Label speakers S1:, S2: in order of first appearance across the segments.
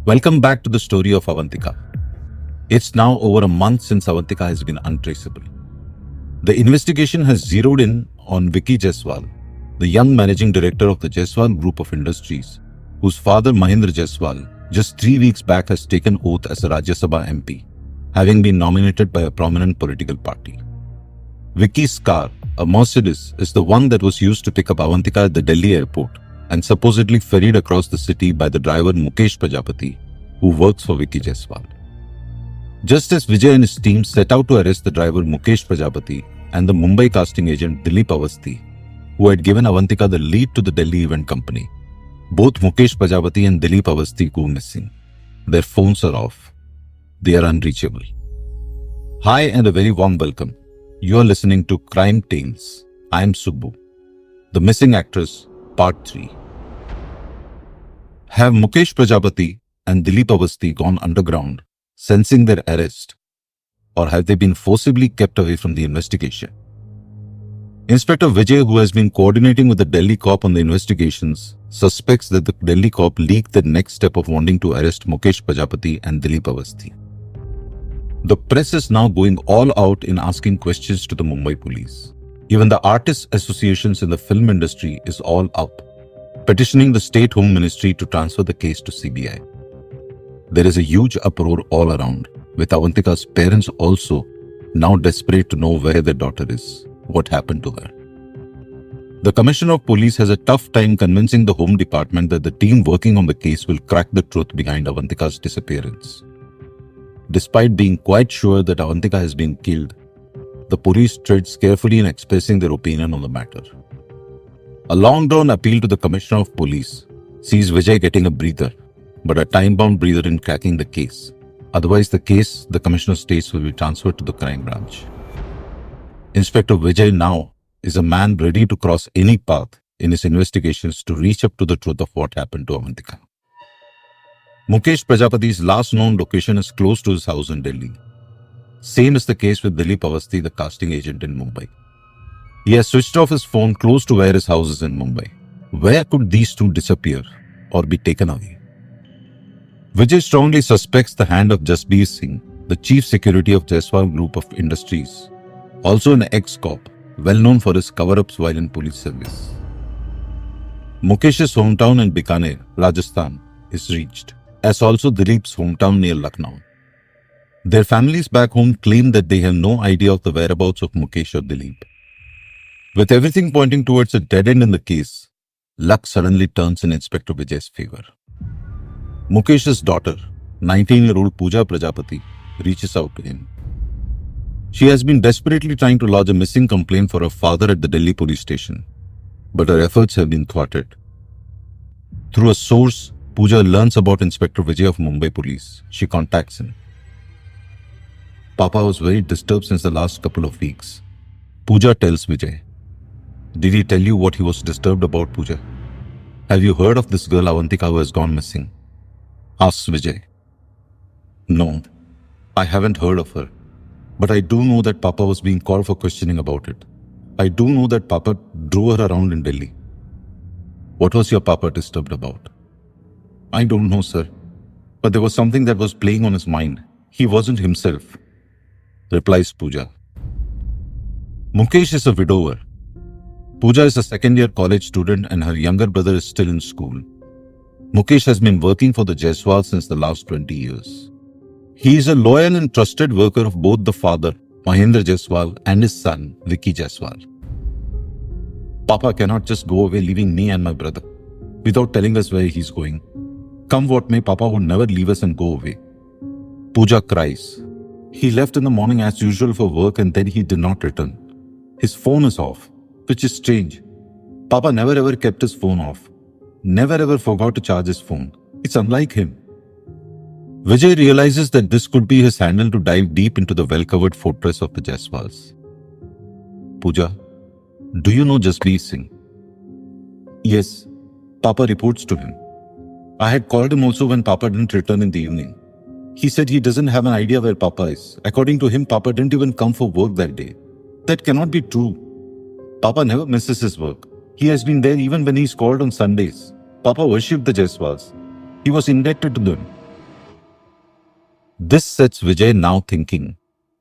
S1: Welcome back to the story of Avantika. It's now over a month since Avantika has been untraceable. The investigation has zeroed in on Vicky Jaiswal, the young managing director of the Jaiswal Group of Industries, whose father Mahendra Jaiswal just 3 weeks back has taken oath as a Rajya Sabha MP, having been nominated by a prominent political party. Vicky's car, a Mercedes, is the one that was used to pick up Avantika at the Delhi airport and supposedly ferried across the city by the driver Mukesh Prajapati, who works for Vicky Jaiswal. Just as Vijay and his team set out to arrest the driver Mukesh Prajapati and the Mumbai casting agent Dilip Awasthi, who had given Avantika the lead to the Delhi event company, both Mukesh Prajapati and Dilip Awasthi go missing. Their phones are off. They are unreachable. Hi and a very warm welcome. You are listening to Crime Tales. I am Subbu. The Missing Actress, Part 3. Have Mukesh Prajapati and Dilip Awasthi gone underground, sensing their arrest, or have they been forcibly kept away from the investigation? Inspector Vijay, who has been coordinating with the Delhi cop on the investigations, suspects that the Delhi cop leaked the next step of wanting to arrest Mukesh Prajapati and Dilip Awasthi. The press is now going all out in asking questions to the Mumbai police. Even the artists' associations in the film industry is all up, petitioning the State Home Ministry to transfer the case to CBI. There is a huge uproar all around, with Avantika's parents also now desperate to know where their daughter is, what happened to her. The Commissioner of Police has a tough time convincing the Home Department that the team working on the case will crack the truth behind Avantika's disappearance. Despite being quite sure that Avantika has been killed, the police treads carefully in expressing their opinion on the matter. A long-drawn appeal to the Commissioner of Police sees Vijay getting a breather, but a time-bound breather in cracking the case. Otherwise, the case, the Commissioner states, will be transferred to the crime branch. Inspector Vijay now is a man ready to cross any path in his investigations to reach up to the truth of what happened to Avantika. Mukesh Prajapati's last known location is close to his house in Delhi. Same is the case with Dilip Awasthi, the casting agent in Mumbai. He has switched off his phone close to where his house is in Mumbai. Where could these two disappear or be taken away? Vijay strongly suspects the hand of Jasbir Singh, the chief security of Jaiswal Group of Industries, also an ex-cop, well known for his cover-ups while in police service. Mukesh's hometown in Bikaner, Rajasthan, is reached, as also Dilip's hometown near Lucknow. Their families back home claim that they have no idea of the whereabouts of Mukesh or Dilip. With everything pointing towards a dead end in the case, luck suddenly turns in Inspector Vijay's favor. Mukesh's daughter, 19-year-old Pooja Prajapati, reaches out to him. She has been desperately trying to lodge a missing complaint for her father at the Delhi police station, but her efforts have been thwarted. Through a source, Pooja learns about Inspector Vijay of Mumbai Police. She contacts him. Papa was very disturbed since the last couple of weeks. Pooja tells Vijay. Did he tell you what he was disturbed about, Pooja? Have you heard of this girl Avantika who has gone missing? Asks Vijay. No, I haven't heard of her. But I do know that Papa was being called for questioning about it. I do know that Papa drove her around in Delhi. What was your Papa disturbed about? I don't know, sir. But there was something that was playing on his mind. He wasn't himself, replies Pooja. Mukesh is a widower. Pooja is a second-year college student and her younger brother is still in school. Mukesh has been working for the Jaiswal since the last 20 years. He is a loyal and trusted worker of both the father, Mahendra Jaiswal, and his son, Vicky Jaiswal. Papa cannot just go away leaving me and my brother without telling us where he's going. Come what may, Papa would never leave us and go away. Pooja cries. He left in the morning as usual for work and then he did not return. His phone is off, which is strange. Papa never ever kept his phone off. Never ever forgot to charge his phone. It's unlike him. Vijay realizes that this could be his handle to dive deep into the well-covered fortress of the Jaiswals. Pooja, do you know Jasbir Singh? Yes, Papa reports to him. I had called him also when Papa didn't return in the evening. He said he doesn't have an idea where Papa is. According to him, Papa didn't even come for work that day. That cannot be true. Papa never misses his work. He has been there even when he's called on Sundays. Papa worshipped the Jaiswals. He was indebted to them. This sets Vijay now thinking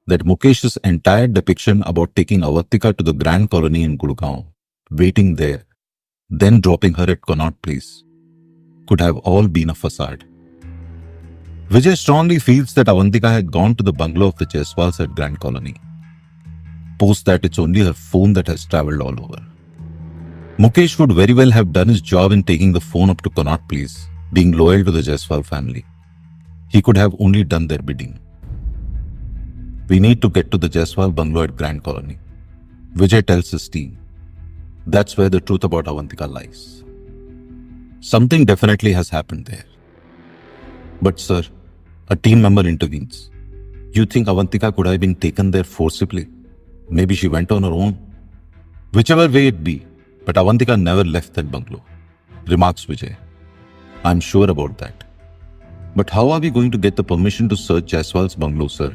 S1: that Mukesh's entire depiction about taking Avantika to the Grand Colony in Gurgaon, waiting there, then dropping her at Connaught Place, could have all been a facade. Vijay strongly feels that Avantika had gone to the bungalow of the Jaiswals at Grand Colony. Post that, it's only her phone that has travelled all over. Mukesh could very well have done his job in taking the phone up to Connaught Place, being loyal to the Jaiswal family. He could have only done their bidding. We need to get to the Jaiswal bungalow at Grand Colony. Vijay tells his team. That's where the truth about Avantika lies. Something definitely has happened there. But sir, a team member intervenes. You think Avantika could have been taken there forcibly? Maybe she went on her own? Whichever way it be, but Avantika never left that bungalow, remarks Vijay. I'm sure about that. But how are we going to get the permission to search Jaiswal's bungalow, sir?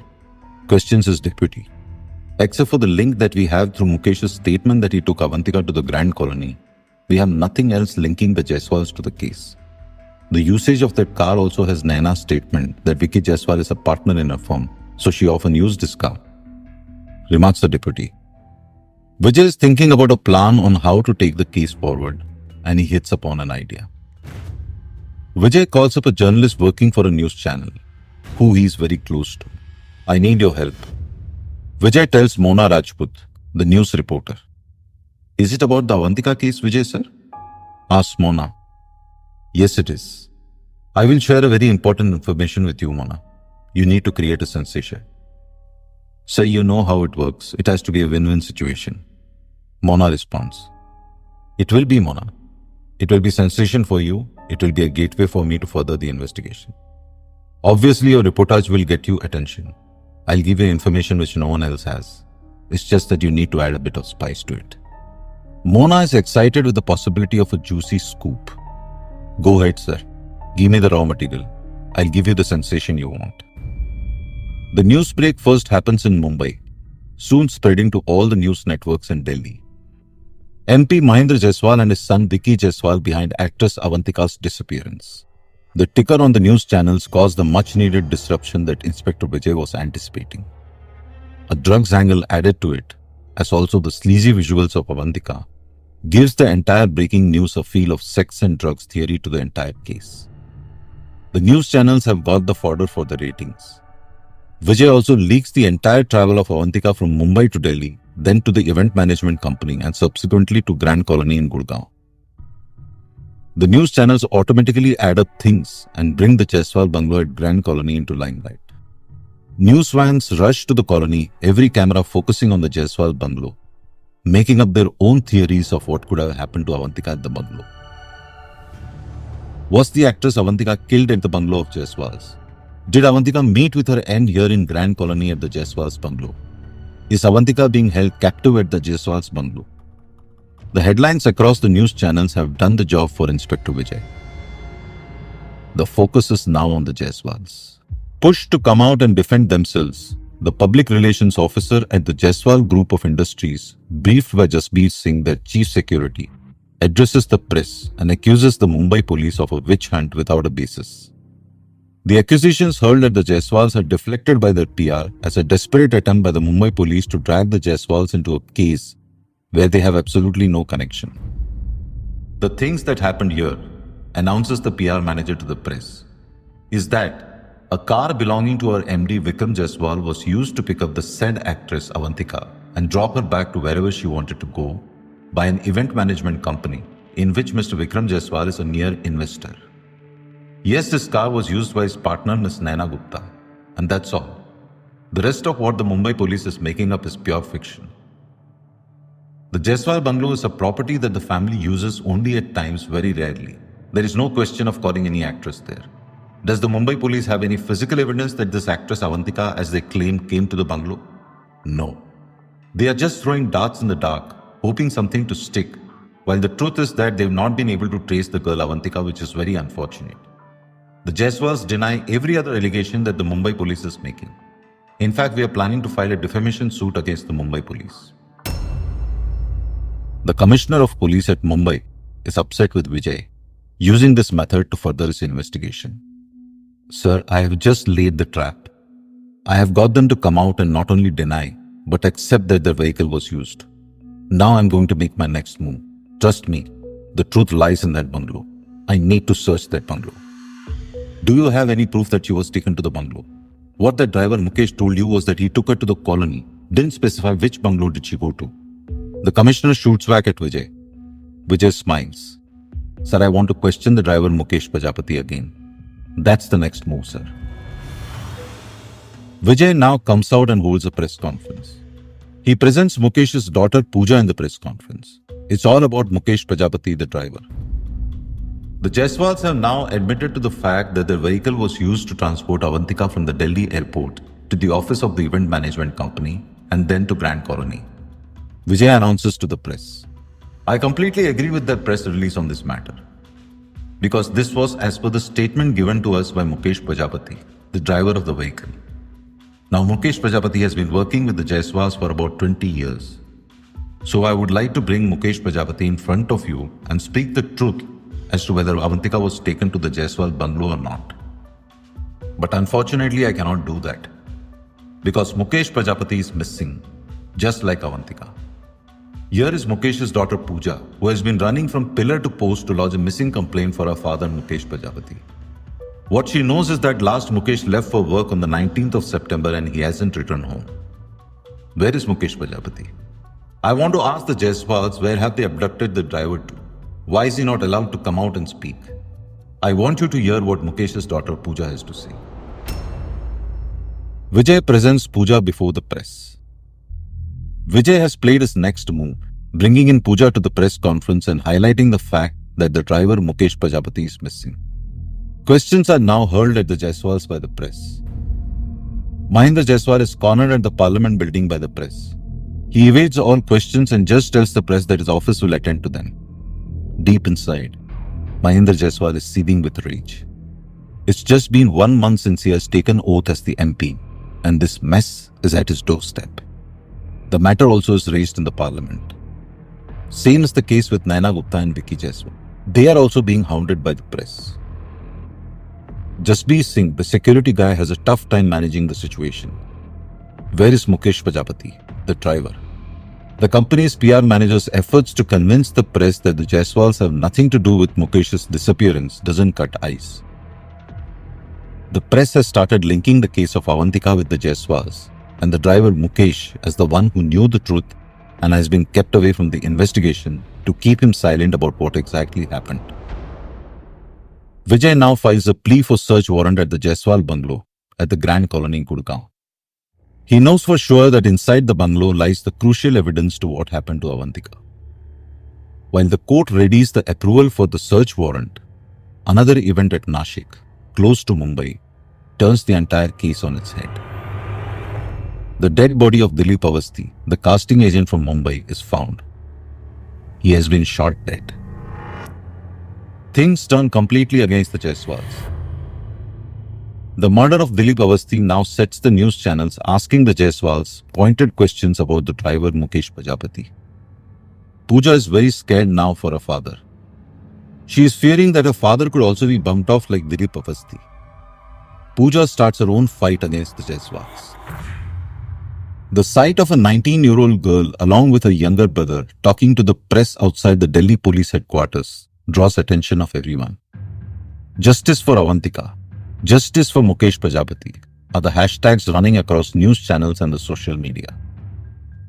S1: Questions his deputy. Except for the link that we have through Mukesh's statement that he took Avantika to the Grand Colony, we have nothing else linking the Jaiswals to the case. The usage of that car also has Naina's statement that Vicky Jaiswal is a partner in her firm, so she often used his car, remarks the deputy. Vijay is thinking about a plan on how to take the case forward, and he hits upon an idea. Vijay calls up a journalist working for a news channel, who he is very close to. I need your help. Vijay tells Mona Rajput, the news reporter. Is it about the Avantika case, Vijay sir? Asks Mona. Yes, it is. I will share a very important information with you, Mona. You need to create a sensation. Sir, you know how it works. It has to be a win-win situation. Mona responds. It will be, Mona. It will be sensation for you. It will be a gateway for me to further the investigation. Obviously, your reportage will get you attention. I'll give you information which no one else has. It's just that you need to add a bit of spice to it. Mona is excited with the possibility of a juicy scoop. Go ahead, sir. Give me the raw material. I'll give you the sensation you want. The news break first happens in Mumbai, soon spreading to all the news networks in Delhi. MP Mahendra Jaiswal and his son Vicky Jaiswal behind actress Avantika's disappearance. The ticker on the news channels caused the much-needed disruption that Inspector Vijay was anticipating. A drugs angle added to it, as also the sleazy visuals of Avantika, gives the entire breaking news a feel of sex and drugs theory to the entire case. The news channels have got the fodder for the ratings. Vijay also leaks the entire travel of Avantika from Mumbai to Delhi, then to the event management company and subsequently to Grand Colony in Gurgaon. The news channels automatically add up things and bring the Jaiswal bungalow at Grand Colony into limelight. News vans rush to the colony, every camera focusing on the Jaiswal bungalow, making up their own theories of what could have happened to Avantika at the bungalow. Was the actress Avantika killed at the bungalow of Jaiswal's? Did Avantika meet with her end here in Grand Colony at the Jaiswal's bungalow? Is Avantika being held captive at the Jaiswal's bungalow? The headlines across the news channels have done the job for Inspector Vijay. The focus is now on the Jaiswals. Pushed to come out and defend themselves, the public relations officer at the Jaiswal Group of Industries, briefed by Jasbir Singh, their chief security, addresses the press and accuses the Mumbai police of a witch hunt without a basis. The accusations hurled at the Jaiswals are deflected by their PR as a desperate attempt by the Mumbai police to drag the Jaiswals into a case where they have absolutely no connection. The things that happened here, announces the PR manager to the press, is that a car belonging to our MD Vikram Jaiswal was used to pick up the said actress Avantika and drop her back to wherever she wanted to go by an event management company in which Mr. Vikram Jaiswal is a near investor. Yes, this car was used by his partner Ms. Naina Gupta, and that's all. The rest of what the Mumbai police is making up is pure fiction. The Jaiswal bungalow is a property that the family uses only at times, very rarely. There is no question of calling any actress there. Does the Mumbai police have any physical evidence that this actress Avantika, as they claim, came to the bungalow? No. They are just throwing darts in the dark, hoping something to stick, while the truth is that they have not been able to trace the girl Avantika, which is very unfortunate. The Jaiswals deny every other allegation that the Mumbai police is making. In fact, we are planning to file a defamation suit against the Mumbai police. The Commissioner of Police at Mumbai is upset with Vijay, using this method to further his investigation. Sir, I have just laid the trap. I have got them to come out and not only deny, but accept that their vehicle was used. Now I'm going to make my next move. Trust me, the truth lies in that bungalow. I need to search that bungalow. Do you have any proof that she was taken to the bungalow? What that driver Mukesh told you was that he took her to the colony, didn't specify which bungalow did she go to. The commissioner shoots back at Vijay. Vijay smiles. Sir, I want to question the driver Mukesh Prajapati again. That's the next move, sir. Vijay now comes out and holds a press conference. He presents Mukesh's daughter Pooja in the press conference. It's all about Mukesh Prajapati, the driver. The Jaiswals have now admitted to the fact that their vehicle was used to transport Avantika from the Delhi airport to the office of the event management company and then to Grand Colony. Vijay announces to the press, I completely agree with their press release on this matter, because this was as per the statement given to us by Mukesh Prajapati, the driver of the vehicle. Now Mukesh Prajapati has been working with the Jaiswals for about 20 years. So I would like to bring Mukesh Prajapati in front of you and speak the truth as to whether Avantika was taken to the Jaiswal bungalow or not. But unfortunately, I cannot do that, because Mukesh Prajapati is missing, just like Avantika. Here is Mukesh's daughter Pooja, who has been running from pillar to post to lodge a missing complaint for her father Mukesh Prajapati. What she knows is that last Mukesh left for work on the 19th of September and he hasn't returned home. Where is Mukesh Prajapati? I want to ask the Jaiswals, where have they abducted the driver to? Why is he not allowed to come out and speak? I want you to hear what Mukesh's daughter Pooja has to say. Vijay presents Pooja before the press. Vijay has played his next move, bringing in Pooja to the press conference and highlighting the fact that the driver Mukesh Prajapati is missing. Questions are now hurled at the Jaiswals by the press. Mahendra Jaiswal is cornered at the Parliament building by the press. He evades all questions and just tells the press that his office will attend to them. Deep inside, Mahendra Jaiswal is seething with rage. It's just been 1 month since he has taken oath as the MP, and this mess is at his doorstep. The matter also is raised in the Parliament. Same is the case with Naina Gupta and Vicky Jaiswal. They are also being hounded by the press. Jasbir Singh, the security guy, has a tough time managing the situation. Where is Mukesh Prajapati, the driver? The company's PR manager's efforts to convince the press that the Jaiswals have nothing to do with Mukesh's disappearance doesn't cut ice. The press has started linking the case of Avantika with the Jaiswals and the driver Mukesh as the one who knew the truth and has been kept away from the investigation to keep him silent about what exactly happened. Vijay now files a plea for search warrant at the Jaiswal bungalow at the Grand Colony, Gurgaon. He knows for sure that inside the bungalow lies the crucial evidence to what happened to Avantika. While the court readies the approval for the search warrant, another event at Nashik, close to Mumbai, turns the entire case on its head. The dead body of Dilip Awasthi, the casting agent from Mumbai, is found. He has been shot dead. Things turn completely against the Jaiswals. The murder of Dilip Awasthi now sets the news channels asking the Jaiswals pointed questions about the driver Mukesh Prajapati. Pooja is very scared now for her father. She is fearing that her father could also be bumped off like Dilip Awasthi. Pooja starts her own fight against the Jaiswals. The sight of a 19-year-old girl along with her younger brother talking to the press outside the Delhi police headquarters draws attention of everyone. Justice for Avantika, Justice for Mukesh Prajapati are the hashtags running across news channels and the social media.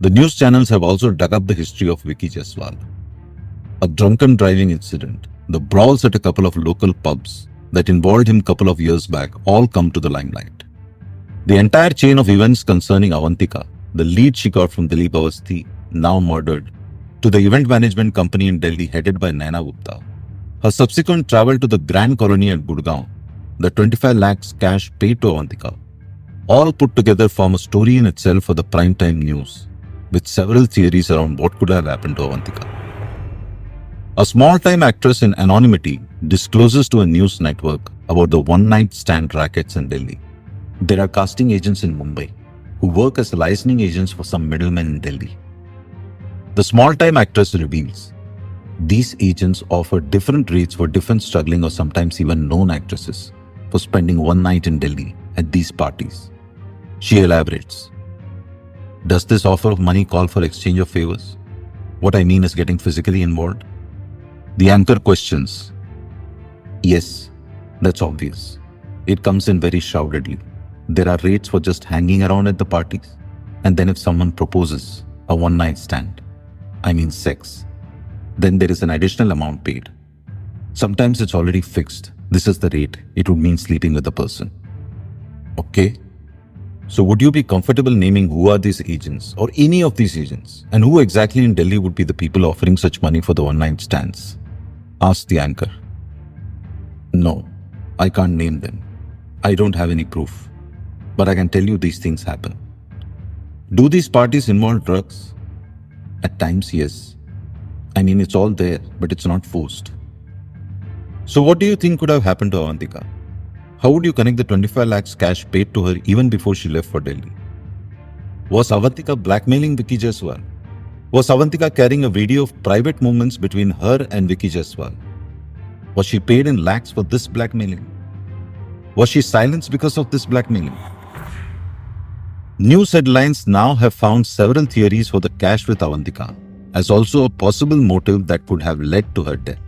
S1: The news channels have also dug up the history of Vicky Jaiswal. A drunken driving incident, the brawls at a couple of local pubs that involved him a couple of years back all come to the limelight. The entire chain of events concerning Avantika, the lead she got from Dilip Awasthi, now murdered, to the event management company in Delhi headed by Naina Gupta, her subsequent travel to the Grand Colony at Gurgaon, the 25 lakhs cash paid to Avantika, all put together form a story in itself for the primetime news, with several theories around what could have happened to Avantika. A small-time actress in anonymity discloses to a news network about the one-night stand rackets in Delhi. There are casting agents in Mumbai who work as licensing agents for some middlemen in Delhi. The small-time actress reveals these agents offer different rates for different struggling or sometimes even known actresses for spending one night in Delhi at these parties. She elaborates. Does this offer of money call for exchange of favors? What I mean is getting physically involved. The anchor questions. Yes, that's obvious. It comes in very shroudedly. There are rates for just hanging around at the parties. And then if someone proposes a one-night stand, I mean sex, then there is an additional amount paid. Sometimes it's already fixed. This is the rate. It would mean sleeping with the person. Okay. So would you be comfortable naming who are these agents or any of these agents, and who exactly in Delhi would be the people offering such money for the one-night stands? Asked the anchor. No, I can't name them. I don't have any proof. But I can tell you these things happen. Do these parties involve drugs? At times, yes. I mean, it's all there, but it's not forced. So what do you think could have happened to Avantika? How would you connect the 25 lakhs cash paid to her even before she left for Delhi? Was Avantika blackmailing Vicky Jaiswal? Was Avantika carrying a video of private movements between her and Vicky Jaiswal? Was she paid in lakhs for this blackmailing? Was she silenced because of this blackmailing? News headlines now have found several theories for the cash with Avantika, as also a possible motive that could have led to her death.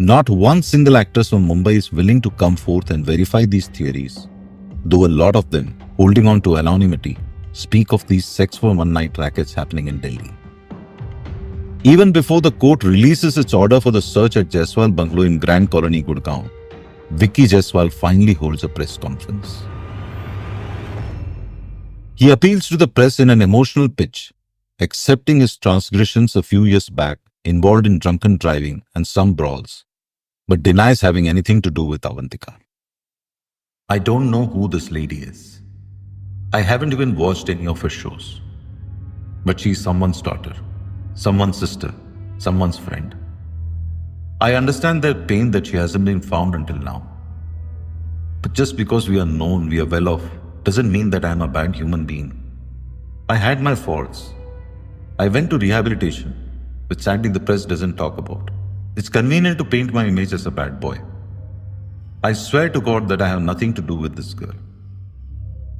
S1: Not one single actress from Mumbai is willing to come forth and verify these theories, though a lot of them, holding on to anonymity, speak of these sex for one-night rackets happening in Delhi. Even before the court releases its order for the search at Jaiswal Bungalow in Grand Colony, Gurgaon, Vicky Jaiswal finally holds a press conference. He appeals to the press in an emotional pitch, accepting his transgressions a few years back involved in drunken driving and some brawls, but denies having anything to do with Avantika. I don't know who this lady is. I haven't even watched any of her shows. But she's someone's daughter, someone's sister, someone's friend. I understand their pain that she hasn't been found until now. But just because we are known, we are well off, doesn't mean that I am a bad human being. I had my faults. I went to rehabilitation, which sadly the press doesn't talk about. It's convenient to paint my image as a bad boy. I swear to God that I have nothing to do with this girl.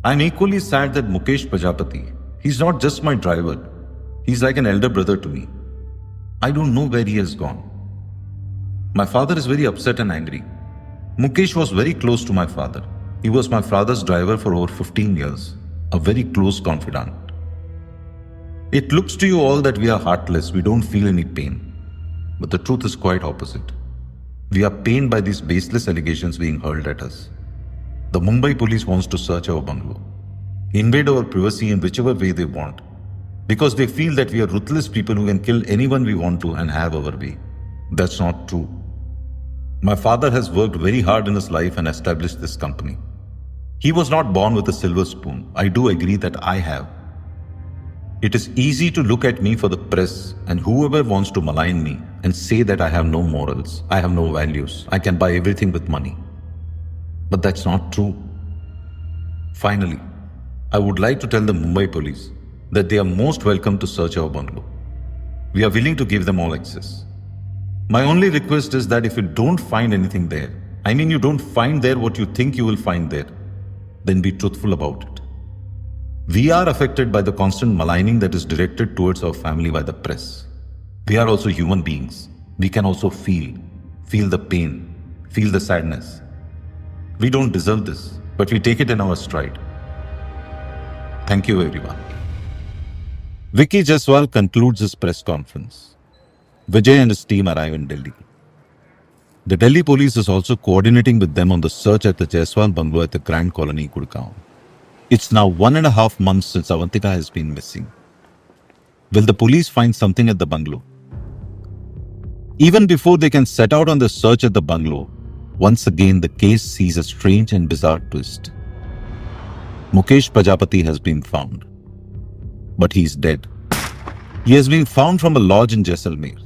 S1: I'm equally sad that Mukesh Prajapati, he's not just my driver, he's like an elder brother to me. I don't know where he has gone. My father is very upset and angry. Mukesh was very close to my father. He was my father's driver for over 15 years, a very close confidant. It looks to you all that we are heartless, we don't feel any pain. But the truth is quite opposite. We are pained by these baseless allegations being hurled at us. The Mumbai police wants to search our bungalow, invade our privacy in whichever way they want, because they feel that we are ruthless people who can kill anyone we want to and have our way. That's not true. My father has worked very hard in his life and established this company. He was not born with a silver spoon. I do agree that I have. It is easy to look at me for the press and whoever wants to malign me and say that I have no morals, I have no values, I can buy everything with money. But that's not true. Finally, I would like to tell the Mumbai police that they are most welcome to search our bungalow. We are willing to give them all access. My only request is that if you don't find anything there, I mean you don't find there what you think you will find there, then be truthful about it. We are affected by the constant maligning that is directed towards our family by the press. We are also human beings. We can also feel the pain, feel the sadness. We don't deserve this, but we take it in our stride. Thank you, everyone. Vicky Jaiswal concludes his press conference. Vijay and his team arrive in Delhi. The Delhi police is also coordinating with them on the search at the Jaiswal Bungalow at the Grand Colony, Gurgaon. It's now 1.5 months since Avantika has been missing. Will the police find something at the bungalow? Even before they can set out on the search at the bungalow, once again the case sees a strange and bizarre twist. Mukesh Prajapati has been found. But he is dead. He has been found from a lodge in Jaisalmer.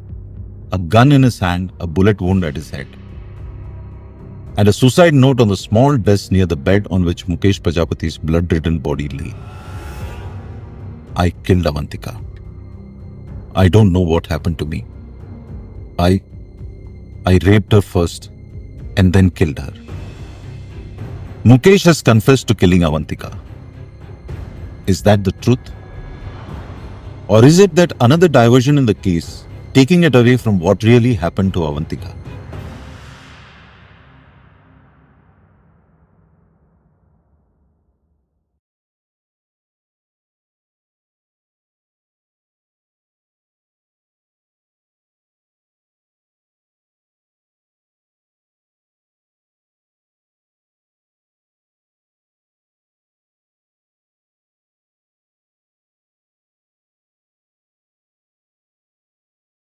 S1: A gun in his hand, a bullet wound at his head. And a suicide note on the small desk near the bed on which Mukesh Prajapati's blood-ridden body lay. I killed Avantika. I don't know what happened to me. I raped her first and then killed her. Mukesh has confessed to killing Avantika. Is that the truth? Or is it that another diversion in the case, taking it away from what really happened to Avantika?